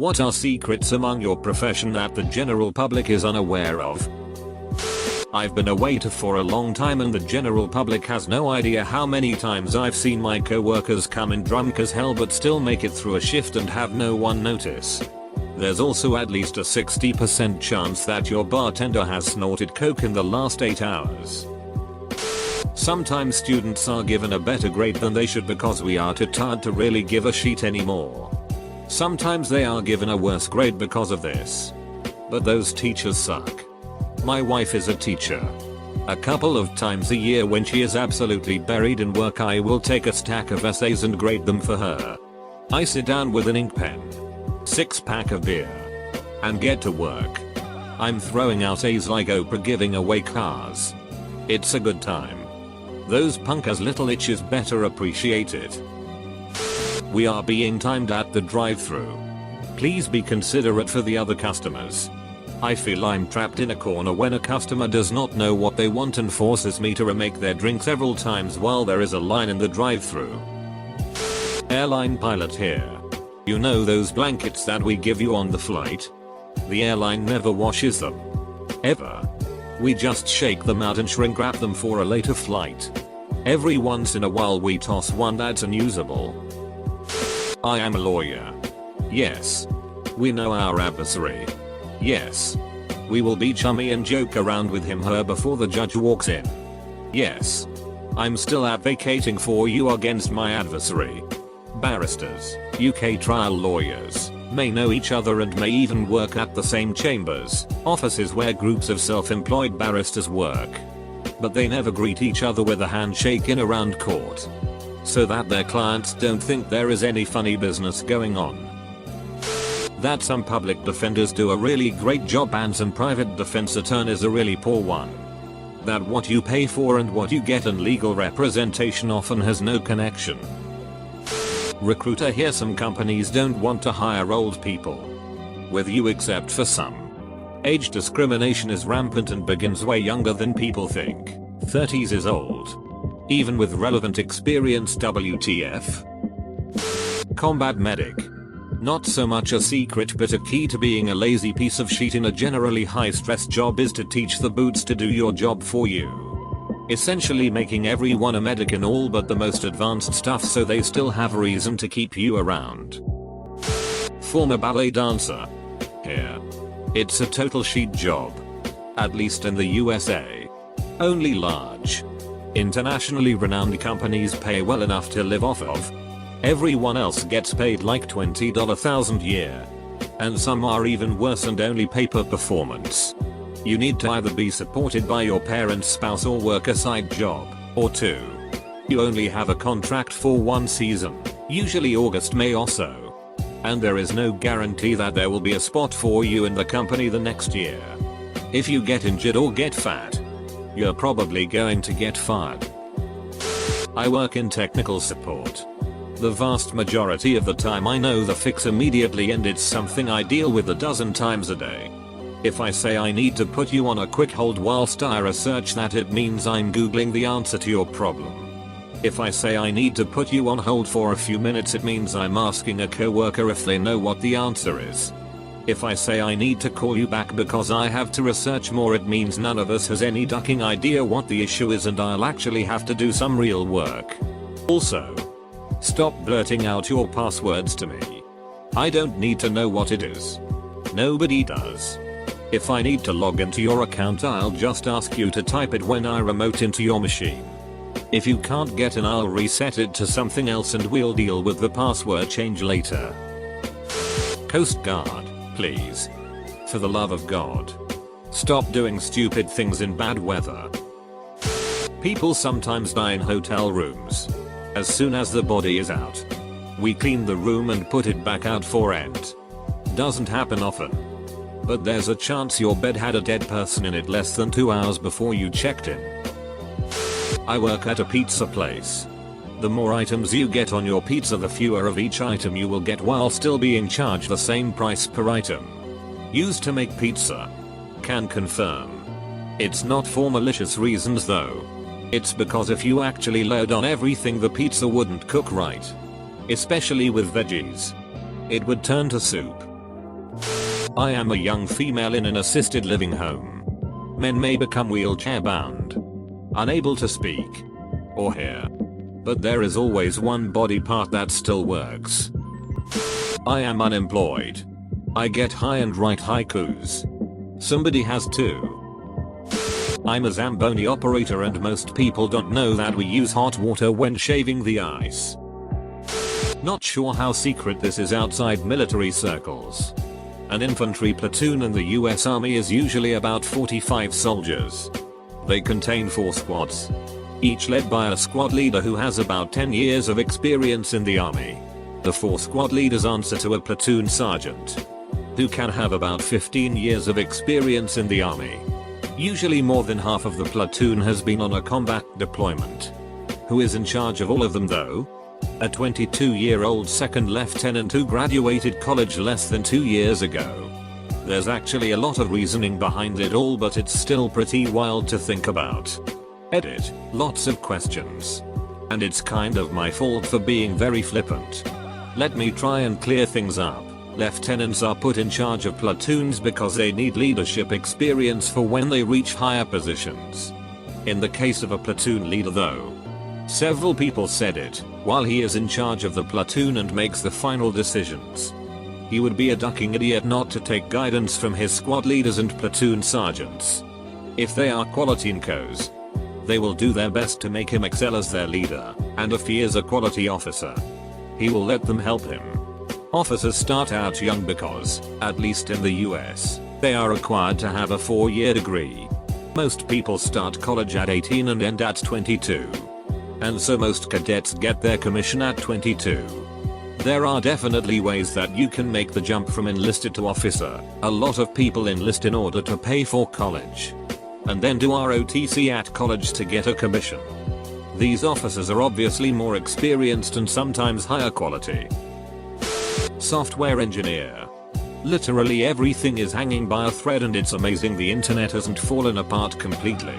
What are secrets among your profession that the general public is unaware of? I've been a waiter for a long time and the general public has no idea how many times I've seen my co-workers come in drunk as hell but still make it through a shift and have no one notice. There's also at least a 60% chance that your bartender has snorted coke in the last 8 hours. Sometimes students are given a better grade than they should because we are too tired to really give a shit anymore. Sometimes they are given a worse grade because of this. But those teachers suck. My wife is a teacher. A couple of times a year when she is absolutely buried in work I will take a stack of essays and grade them for her. I sit down with an ink pen, 6-pack of beer, and get to work. I'm throwing out A's like Oprah giving away cars. It's a good time. Those punk-ass little itches better appreciate it. We are being timed at the drive-thru. Please be considerate for the other customers. I feel I'm trapped in a corner when a customer does not know what they want and forces me to remake their drink several times while there is a line in the drive-thru. Airline pilot here. You know those blankets that we give you on the flight? The airline never washes them. Ever. We just shake them out and shrink wrap them for a later flight. Every once in a while we toss one that's unusable. I am a lawyer. Yes. We know our adversary. Yes. We will be chummy and joke around with him/her before the judge walks in. Yes. I'm still advocating for you against my adversary. Barristers, UK trial lawyers, may know each other and may even work at the same chambers, offices where groups of self-employed barristers work. But they never greet each other with a handshake in around court. So that their clients don't think there is any funny business going on. That some public defenders do a really great job and some private defense attorneys a really poor one. That what you pay for and what you get in legal representation often has no connection. Recruiter here. Some companies don't want to hire old people. With you except for some. Age discrimination is rampant and begins way younger than people think. 30s is old. Even with relevant experience. WTF? Combat medic. Not so much a secret but a key to being a lazy piece of shit in a generally high stress job is to teach the boots to do your job for you. Essentially making everyone a medic in all but the most advanced stuff so they still have a reason to keep you around. Former ballet dancer. Here. It's a total shit job. At least in the USA. Only large, internationally renowned companies pay well enough to live off of. Everyone else gets paid like $20,000 a year. And some are even worse and only pay per performance. You need to either be supported by your parents, spouse or work a side job, or two. You only have a contract for one season, usually August, May or so. And there is no guarantee that there will be a spot for you in the company the next year. If you get injured or get fat, you're probably going to get fired. I work in technical support. The vast majority of the time I know the fix immediately and it's something I deal with a dozen times a day. If I say I need to put you on a quick hold whilst I research that, it means I'm googling the answer to your problem. If I say I need to put you on hold for a few minutes, it means I'm asking a coworker if they know what the answer is. If I say I need to call you back because I have to research more, it means none of us has any ducking idea what the issue is and I'll actually have to do some real work. Also, stop blurting out your passwords to me. I don't need to know what it is. Nobody does. If I need to log into your account, I'll just ask you to type it when I remote into your machine. If you can't get in, I'll reset it to something else and we'll deal with the password change later. Coast Guard, please. For the love of God. Stop doing stupid things in bad weather. People sometimes die in hotel rooms. As soon as the body is out, we clean the room and put it back out for rent. Doesn't happen often. But there's a chance your bed had a dead person in it less than 2 hours before you checked in. I work at a pizza place. The more items you get on your pizza, the fewer of each item you will get while still being charged the same price per item. Used to make pizza. Can confirm. It's not for malicious reasons though. It's because if you actually load on everything, the pizza wouldn't cook right. Especially with veggies. It would turn to soup. I am a young female in an assisted living home. Men may become wheelchair bound, unable to speak or hear, but there is always one body part that still works. I am unemployed. I get high and write haikus. Somebody has to. I'm a Zamboni operator and most people don't know that we use hot water when shaving the ice. Not sure how secret this is outside military circles. An infantry platoon in the US Army is usually about 45 soldiers. They contain 4 squads, each led by a squad leader who has about 10 years of experience in the army. The 4 squad leaders answer to a platoon sergeant, who can have about 15 years of experience in the army. Usually more than half of the platoon has been on a combat deployment. Who is in charge of all of them though? A 22-year-old second lieutenant who graduated college less than 2 years ago. There's actually a lot of reasoning behind it all, but it's still pretty wild to think about. Edit, lots of questions. And it's kind of my fault for being very flippant. Let me try and clear things up. Lieutenants are put in charge of platoons because they need leadership experience for when they reach higher positions. In the case of a platoon leader though, several people said it, while he is in charge of the platoon and makes the final decisions, he would be a ducking idiot not to take guidance from his squad leaders and platoon sergeants. If they are quality incos, they will do their best to make him excel as their leader, and if he is a quality officer, he will let them help him. Officers start out young because, at least in the US, they are required to have a 4-year degree. Most people start college at 18 and end at 22. And so most cadets get their commission at 22. There are definitely ways that you can make the jump from enlisted to officer. A lot of people enlist in order to pay for college, and then do ROTC at college to get a commission. These officers are obviously more experienced and sometimes higher quality. Software engineer. Literally everything is hanging by a thread and it's amazing the internet hasn't fallen apart completely.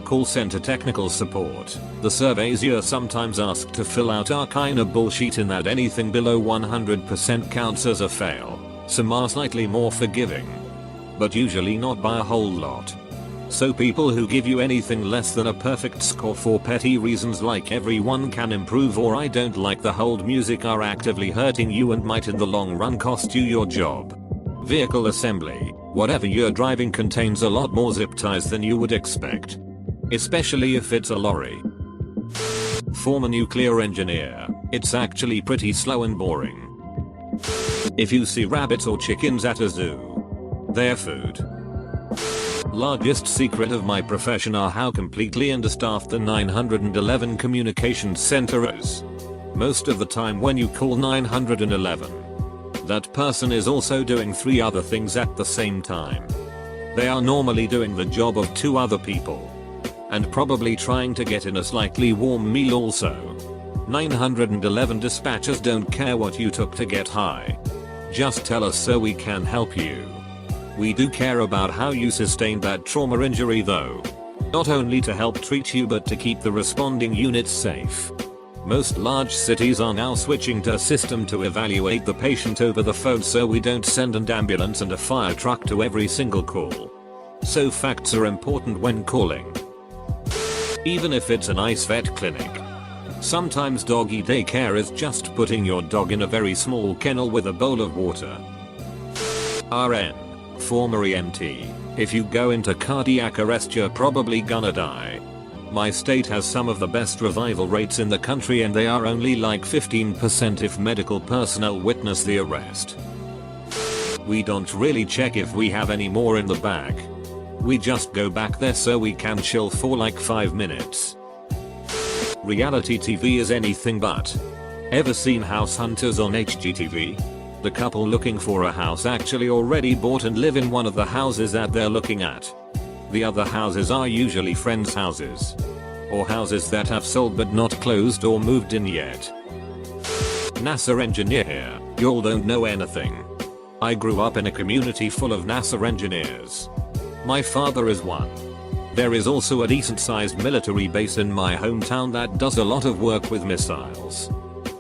Call center technical support. The surveys you're sometimes asked to fill out are kinda bullshit in that anything below 100% counts as a fail. Some are slightly more forgiving, but usually not by a whole lot. So people who give you anything less than a perfect score for petty reasons like everyone can improve or I don't like the hold music are actively hurting you and might in the long run cost you your job. Vehicle assembly. Whatever you're driving contains a lot more zip ties than you would expect, especially if it's a lorry. Former nuclear engineer. It's actually pretty slow and boring. If you see rabbits or chickens at a zoo, they're food. Largest secret of my profession are how completely understaffed the 911 communications center is. Most of the time when you call 911, that person is also doing 3 other things at the same time. They are normally doing the job of 2 other people, and probably trying to get in a slightly warm meal also. 911 dispatchers don't care what you took to get high. Just tell us so we can help you. We do care about how you sustained that trauma injury though. Not only to help treat you but to keep the responding units safe. Most large cities are now switching to a system to evaluate the patient over the phone so we don't send an ambulance and a fire truck to every single call. So facts are important when calling. Even if it's a nice vet clinic. Sometimes doggy daycare is just putting your dog in a very small kennel with a bowl of water. RN. Former EMT. If you go into cardiac arrest you're probably gonna die. My state has some of the best revival rates in the country and they are only like 15% if medical personnel witness the arrest. We don't really check if we have any more in the bag. We just go back there so we can chill for like 5 minutes. Reality TV is anything but. Ever seen House Hunters on HGTV? The couple looking for a house actually already bought and live in one of the houses that they're looking at. The other houses are usually friends' houses, or houses that have sold but not closed or moved in yet. NASA engineer here. Y'all don't know anything. I grew up in a community full of NASA engineers. My father is one. There is also a decent sized military base in my hometown that does a lot of work with missiles.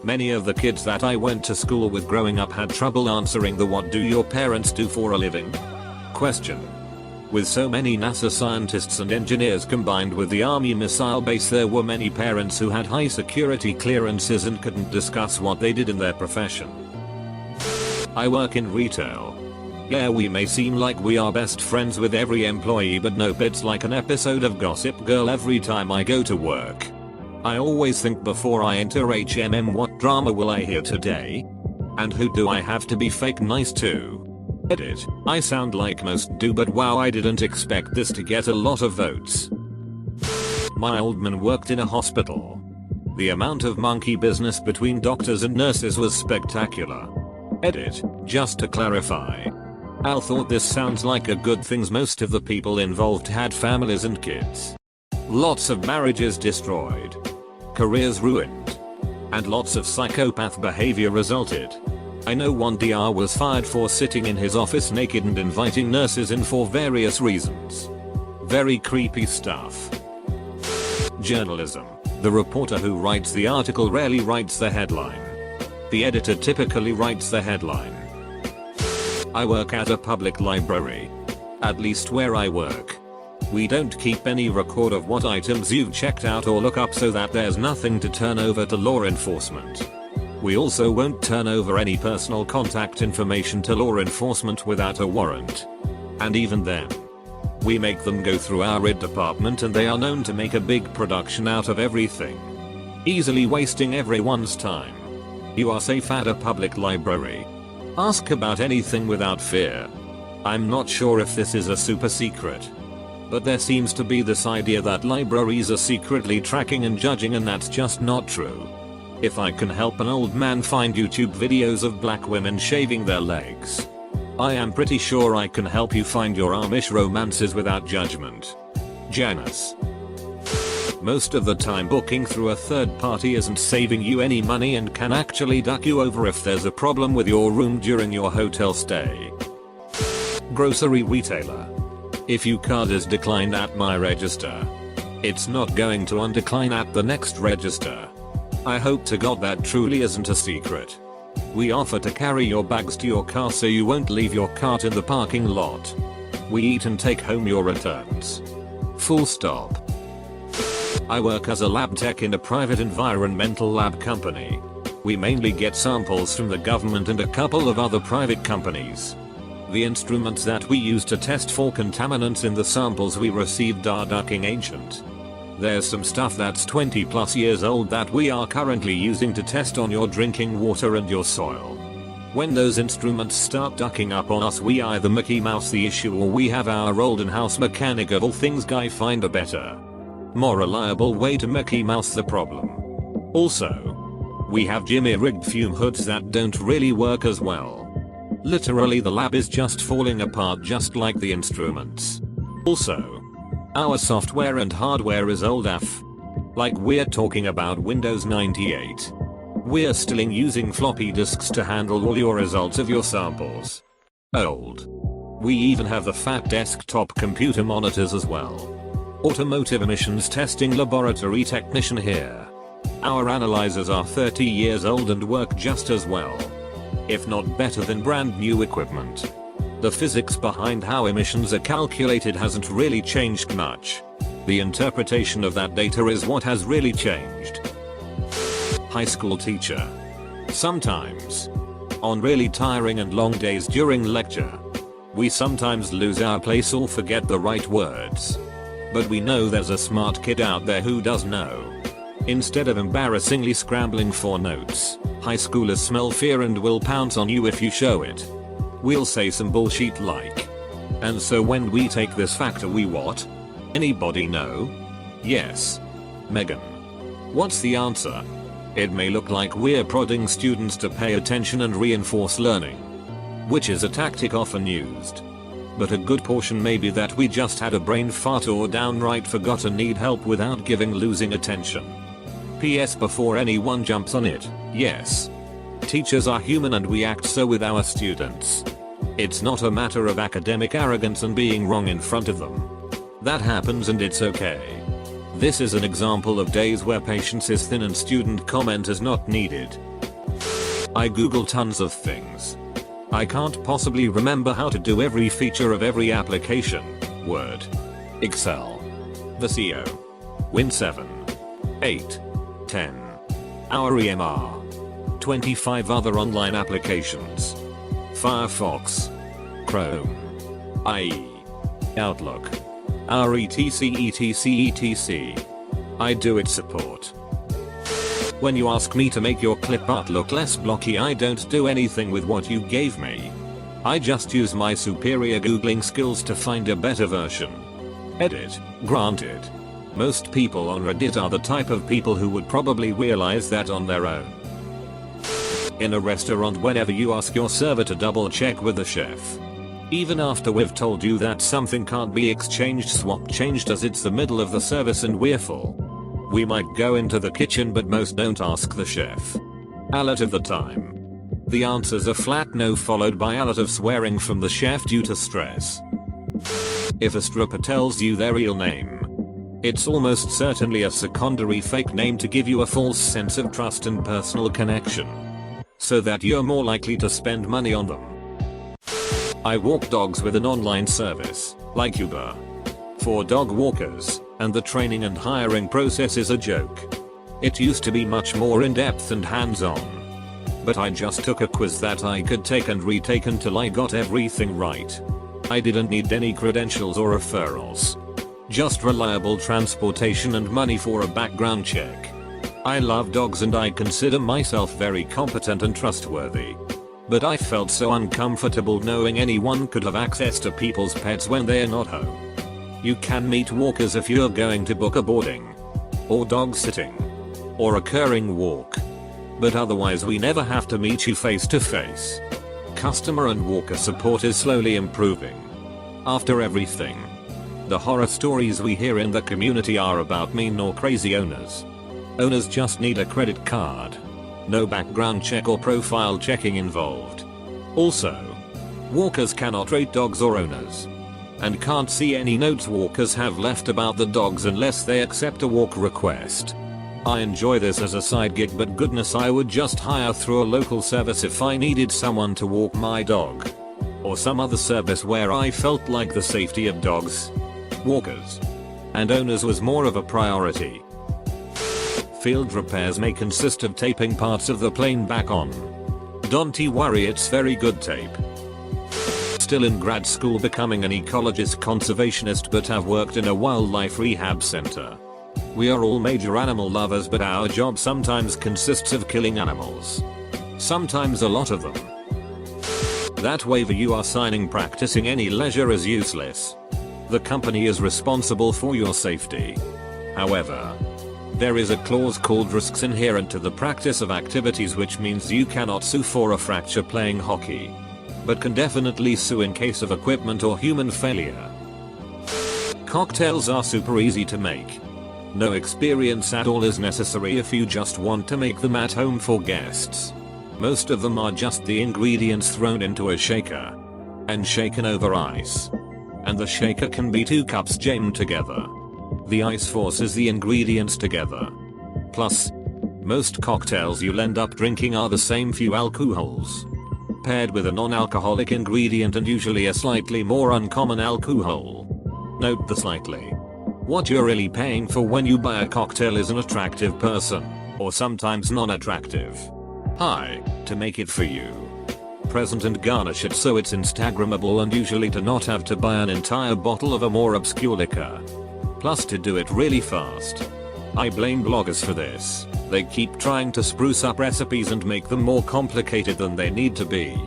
Many of the kids that I went to school with growing up had trouble answering the "what do your parents do for a living?" question. With so many NASA scientists and engineers combined with the Army missile base, there were many parents who had high security clearances and couldn't discuss what they did in their profession. I work in retail. Yeah, we may seem like we are best friends with every employee, but nope, it's like an episode of Gossip Girl every time I go to work. I always think before I enter what drama will I hear today? And who do I have to be fake nice to? Edit. I sound like most do, but wow, I didn't expect this to get a lot of votes. My old man worked in a hospital. The amount of monkey business between doctors and nurses was spectacular. Edit. Just to clarify. Al thought this sounds like a good thing. Most of the people involved had families and kids. Lots of marriages destroyed. Careers ruined. And lots of psychopath behavior resulted. I know one DR was fired for sitting in his office naked and inviting nurses in for various reasons. Very creepy stuff. Journalism. The reporter who writes the article rarely writes the headline. The editor typically writes the headline. I work at a public library. At least where I work. We don't keep any record of what items you've checked out or look up, so that there's nothing to turn over to law enforcement. We also won't turn over any personal contact information to law enforcement without a warrant. And even then, we make them go through our red department, and they are known to make a big production out of everything, easily wasting everyone's time. You are safe at a public library. Ask about anything without fear. I'm not sure if this is a super secret, but there seems to be this idea that libraries are secretly tracking and judging, and that's just not true. If I can help an old man find YouTube videos of black women shaving their legs, I am pretty sure I can help you find your Amish romances without judgment. Janice. Most of the time, booking through a third party isn't saving you any money and can actually duck you over if there's a problem with your room during your hotel stay. Grocery retailer. If your card is declined at my register, it's not going to undecline at the next register. I hope to God that truly isn't a secret. We offer to carry your bags to your car so you won't leave your cart in the parking lot. We eat and take home your returns. Full stop. I work as a lab tech in a private environmental lab company. We mainly get samples from the government and a couple of other private companies. The instruments that we use to test for contaminants in the samples we received are ducking ancient. There's some stuff that's 20 plus years old that we are currently using to test on your drinking water and your soil. When those instruments start ducking up on us, we either Mickey Mouse the issue, or we have our old in-house mechanic of all things guy find a better, more reliable way to Mickey Mouse the problem. Also, we have Jimmy rigged fume hoods that don't really work as well. Literally, the lab is just falling apart just like the instruments. Also, our software and hardware is old AF. Like, we're talking about Windows 98. We're still using floppy disks to handle all your results of your samples. Old. We even have the fat desktop computer monitors as well. Automotive emissions testing laboratory technician here. Our analyzers are 30 years old and work just as well, if not better than brand new equipment. The physics behind how emissions are calculated hasn't really changed much. The interpretation of that data is what has really changed. High school teacher. Sometimes, on really tiring and long days during lecture, we sometimes lose our place or forget the right words. But we know there's a smart kid out there who does know. Instead of embarrassingly scrambling for notes, high schoolers smell fear and will pounce on you if you show it. We'll say some bullshit like, "And so when we take this factor we what? Anybody know?" "Yes. Megan." What's the answer? It may look like we're prodding students to pay attention and reinforce learning, which is a tactic often used. But a good portion may be that we just had a brain fart or downright forgot to need help without losing attention. P.S. Before anyone jumps on it, yes, teachers are human and we act so with our students. It's not a matter of academic arrogance and being wrong in front of them. That happens and it's okay. This is an example of days where patience is thin and student comment is not needed. I Google tons of things. I can't possibly remember how to do every feature of every application. Word, Excel, Visio, Win 7, 8, 10, our EMR, 25 other online applications, Firefox, Chrome, IE, Outlook, our etc. I do it support. When you ask me to make your clip art look less blocky, I don't do anything with what you gave me. I just use my superior googling skills to find a better version. Edit, granted. Most people on Reddit are the type of people who would probably realize that on their own. In a restaurant, whenever you ask your server to double check with the chef, even after we've told you that something can't be exchanged, swap changed as it's the middle of the service and we're full, we might go into the kitchen, but most don't ask the chef. A lot of the time, the answers are flat no, followed by a lot of swearing from the chef due to stress. If a stripper tells you their real name, it's almost certainly a secondary fake name to give you a false sense of trust and personal connection, so that you're more likely to spend money on them. I walk dogs with an online service, like Uber, for dog walkers, and the training and hiring process is a joke. It used to be much more in-depth and hands-on, but I just took a quiz that I could take and retake until I got everything right. I didn't need any credentials or referrals, just reliable transportation and money for a background check. I love dogs and I consider myself very competent and trustworthy, but I felt so uncomfortable knowing anyone could have access to people's pets when they're not home. You can meet walkers if you're going to book a boarding, or dog sitting, or a recurring walk, but otherwise we never have to meet you face to face. Customer and walker support is slowly improving. After everything, the horror stories we hear in the community are about mean or crazy owners. Owners just need a credit card. No background check or profile checking involved. Also, walkers cannot rate dogs or owners, and can't see any notes walkers have left about the dogs unless they accept a walk request. I enjoy this as a side gig, but goodness, I would just hire through a local service if I needed someone to walk my dog, or some other service where I felt like the safety of dogs, walkers, and owners was more of a priority. Field repairs may consist of taping parts of the plane back on. Don't worry, it's very good tape. Still in grad school, becoming an ecologist conservationist, but have worked in a wildlife rehab center. We are all major animal lovers, but our job sometimes consists of killing animals. Sometimes a lot of them. That waiver you are signing practicing any leisure is useless. The company is responsible for your safety. However, there is a clause called risks inherent to the practice of activities, which means you cannot sue for a fracture playing hockey, but can definitely sue in case of equipment or human failure. Cocktails are super easy to make. No experience at all is necessary if you just want to make them at home for guests. Most of them are just the ingredients thrown into a shaker and shaken over ice. And the shaker can be 2 cups jammed together. The ice forces the ingredients together. Plus, most cocktails you'll end up drinking are the same few alcohols, paired with a non-alcoholic ingredient and usually a slightly more uncommon alcohol. Note the slightly. What you're really paying for when you buy a cocktail is an attractive person, or sometimes non-attractive. Hi, to make it for you. Present and garnish it so it's Instagrammable, and usually to not have to buy an entire bottle of a more obscure liquor. Plus to do it really fast. I blame bloggers for this. They keep trying to spruce up recipes and make them more complicated than they need to be.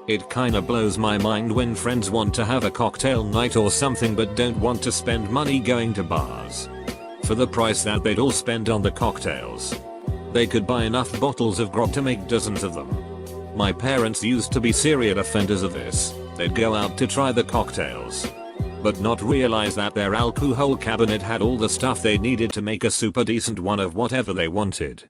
It kinda blows my mind when friends want to have a cocktail night or something but don't want to spend money going to bars for the price that they'd all spend on the cocktails. They could buy enough bottles of grog to make dozens of them. My parents used to be serial offenders of this. They'd go out to try the cocktails, but not realize that their alcohol cabinet had all the stuff they needed to make a super decent one of whatever they wanted.